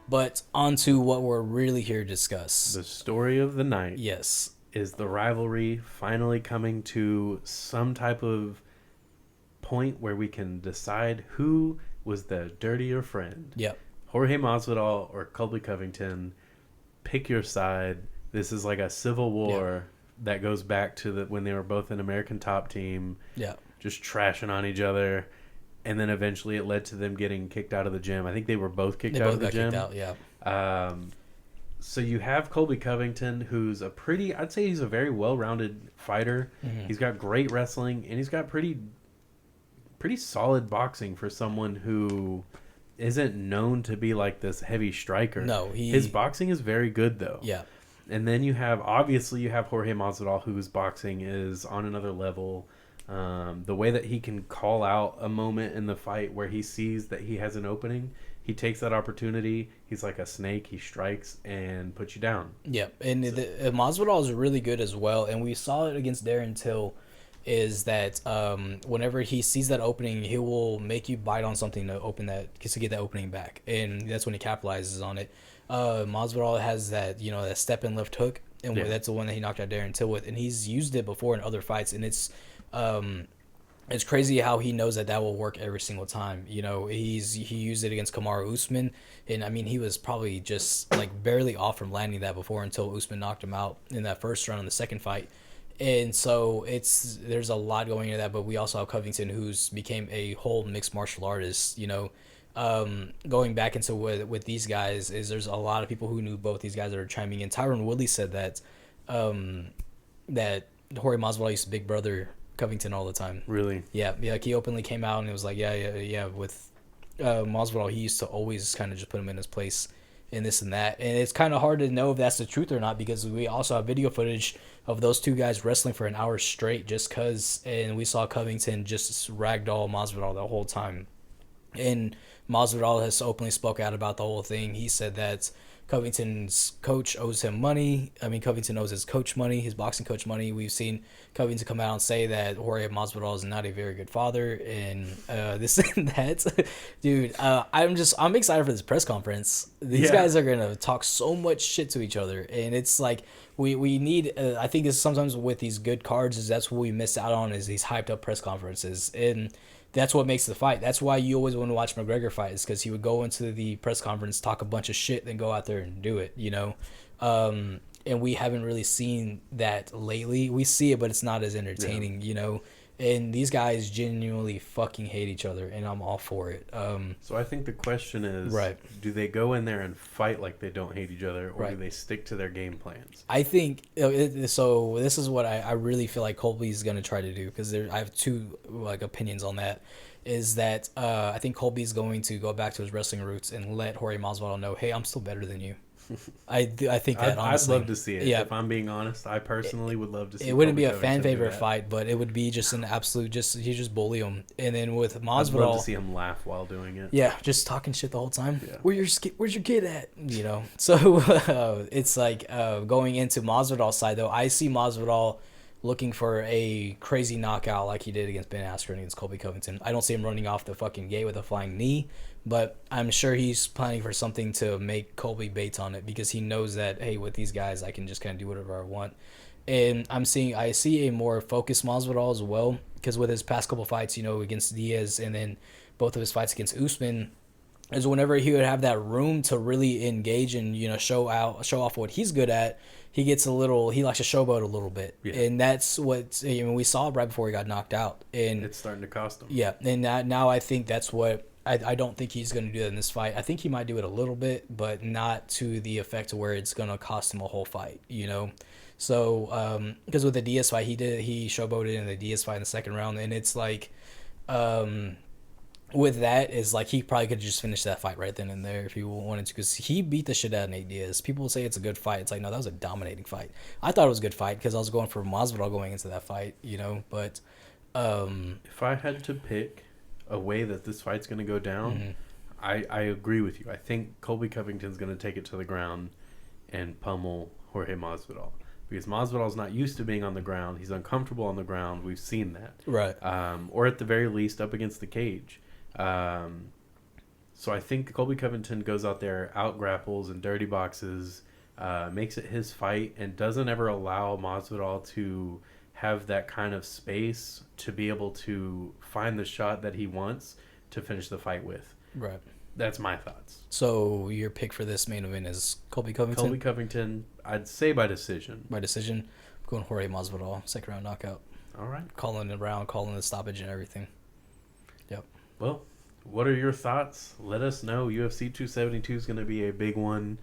But on to what we're really here to discuss. The story of the night Yes. is the rivalry finally coming to some type of point where we can decide who was the dirtier friend. Yep. Jorge Masvidal or Colby Covington. Pick your side. This is like a civil war that goes back to when they were both an American top team, Yeah. just trashing on each other. And then eventually it led to them getting kicked out of the gym. I think they were both kicked They out both of the got gym. kicked out. Yeah. So you have Colby Covington, who's I'd say he's a very well-rounded fighter. Mm-hmm. He's got great wrestling, and he's got pretty solid boxing for someone who isn't known to be like this heavy striker. No, his boxing is very good though. Yeah. And then you have Jorge Masvidal, whose boxing is on another level. The way that he can call out a moment in the fight where he sees that he has an opening, he takes that opportunity. He's like a snake. He strikes and puts you down. Yeah, and Masvidal is really good as well, and we saw it against Darren Till. Is that whenever he sees that opening, he will make you bite on something to open that, to get that opening back, and that's when he capitalizes on it. Masvidal has that that step and left hook, and that's the one that he knocked out Darren Till with, and he's used it before in other fights, and it's crazy how he knows that will work every single time. He used it against Kamaru Usman, and I mean he was probably just like barely off from landing that before until Usman knocked him out in that first round in the second fight. And so there's a lot going into that, but we also have Covington, who's became a whole mixed martial artist. Going back into with these guys is there's a lot of people who knew both these guys that are chiming in. Tyron Woodley said that that Jorge Masvidal used to big brother Covington all the time. Really? Yeah. Like he openly came out and it was like, yeah. With Masvidal, he used to always kind of just put him in his place and this and that. And it's kind of hard to know if that's the truth or not because we also have video footage of those two guys wrestling for an hour straight just because. And we saw Covington just ragdoll Masvidal the whole time. And Masvidal has openly spoke out about the whole thing. He said that Covington's coach owes him money. I mean, Covington owes his coach money, his boxing coach money. We've seen Covington come out and say that Jorge Masvidal is not a very good father, and this and that. Dude, I'm excited for this press conference. These guys are gonna talk so much shit to each other, and it's like we need. I think it's sometimes with these good cards is that's what we miss out on is these hyped up press conferences and. That's what makes the fight. That's why you always want to watch McGregor fight is because he would go into the press conference, talk a bunch of shit, then go out there and do it, And we haven't really seen that lately. We see it, but it's not as entertaining, And these guys genuinely fucking hate each other, and I'm all for it. So I think the question is, do they go in there and fight like they don't hate each other, or do they stick to their game plans? I think so. This is what I really feel like Colby's going to try to do because I have two opinions on that. Is that I think Colby's going to go back to his wrestling roots and let Jorge Masvidal know, hey, I'm still better than you. I think that honestly. I'd love to see it. Yeah. If I'm being honest, I personally would love to see it. It wouldn't be a fan favorite fight, but it would be just an absolute he just bully him. And then with Masvidal, I'd love to see him laugh while doing it. Yeah, just talking shit the whole time. Yeah. Where's your kid at? So it's like going into Masvidal's side though. I see Masvidal looking for a crazy knockout like he did against Ben Askren against Colby Covington. I don't see him running off the fucking gate with a flying knee. But I'm sure he's planning for something to make Colby bait on it because he knows that, hey, with these guys, I can just kind of do whatever I want. And I see a more focused Masvidal as well because with his past couple fights, against Diaz and then both of his fights against Usman, is whenever he would have that room to really engage and show off what he's good at, he likes to showboat a little bit, and that's what we saw right before he got knocked out, and it's starting to cost him. Yeah, and now I think that's what. I don't think he's going to do that in this fight. I think he might do it a little bit, but not to the effect where it's going to cost him a whole fight, So, because with the Diaz fight, he showboated in the Diaz fight in the second round, and it's like, with that is like he probably could just finish that fight right then and there if he wanted to, because he beat the shit out of Nate Diaz. People say it's a good fight. It's like, no, that was a dominating fight. I thought it was a good fight because I was going for Masvidal going into that fight, but if I had to pick a way that this fight's going to go down, I agree with you. I think Colby Covington's going to take it to the ground and pummel Jorge Masvidal because Masvidal's not used to being on the ground. He's uncomfortable on the ground. We've seen that. Right. Or at the very least up against the cage. So I think Colby Covington goes out there, out grapples and dirty boxes, makes it his fight, and doesn't ever allow Masvidal to have that kind of space to be able to find the shot that he wants to finish the fight with. Right. That's my thoughts. So your pick for this main event is Colby Covington? Colby Covington, I'd say by decision. By decision. I'm going Jorge Masvidal, second round knockout. All right. Calling it around, calling the stoppage and everything. Yep. Well, what are your thoughts? Let us know. UFC 272 is going to be a big one.